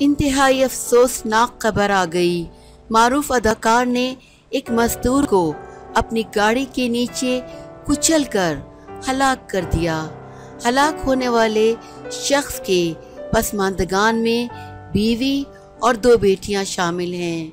इंतहाई अफसोसनाक खबर आ गई। मारूफ अदाकार ने एक मजदूर को अपनी गाड़ी के नीचे कुचलकर हलाक कर दिया। हलाक होने वाले शख्स के पसमानदगान में बीवी और 2 बेटियां शामिल हैं।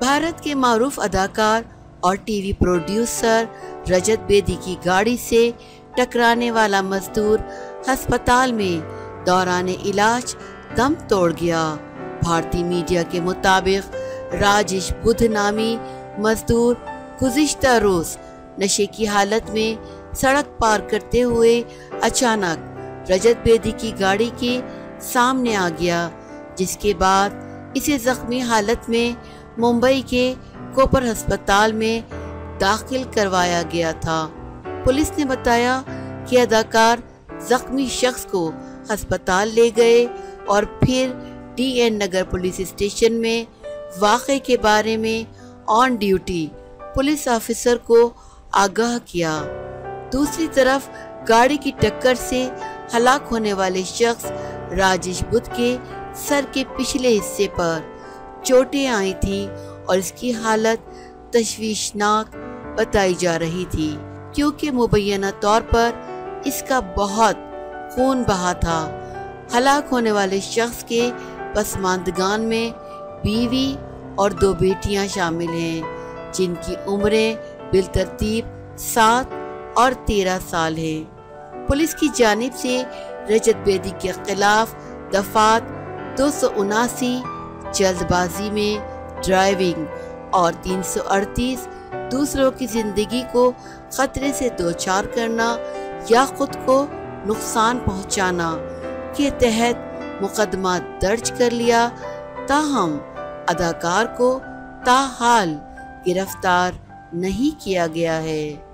भारत के मारूफ अदाकार और टीवी प्रोड्यूसर रजत बेदी की गाड़ी से टकराने वाला मजदूर अस्पताल में दौरान इलाज दम तोड़ गया। भारतीय मीडिया के मुताबिक राजेश बुध नामी मजदूर गुज़िश्ता रोज नशे की हालत में सड़क पार करते हुए अचानक रजत बेदी की गाड़ी के सामने आ गया, जिसके बाद इसे जख्मी हालत में मुंबई के कोपर अस्पताल में दाखिल करवाया गया था। पुलिस ने बताया कि अदाकार जख्मी शख्स को अस्पताल ले गए और फिर DN नगर पुलिस स्टेशन में वाक़े के बारे में ऑन ड्यूटी पुलिस ऑफिसर को आगाह किया। दूसरी तरफ गाड़ी की टक्कर से हलाक होने वाले शख्स राजेश बुध के सर के पिछले हिस्से पर चोटें आई थी और इसकी हालत तशवीशनाक बताई जा रही थी, क्योंकि मुबैना तौर पर इसका बहुत खून बहा था। हलाक होने वाले शख्स के पसमानदगान में बीवी और 2 बेटियां शामिल हैं, जिनकी उम्रें बिलतरतीब 7 और 13 साल है। पुलिस की जानिब से रजत बेदी के खिलाफ दफात 279 जल्दबाजी में ड्राइविंग और 338 दूसरों की जिंदगी को खतरे से दोचार करना या खुद को नुकसान पहुंचाना के तहत मुकदमा दर्ज कर लिया। ताहम अदाकार को ताहाल गिरफ्तार नहीं किया गया है।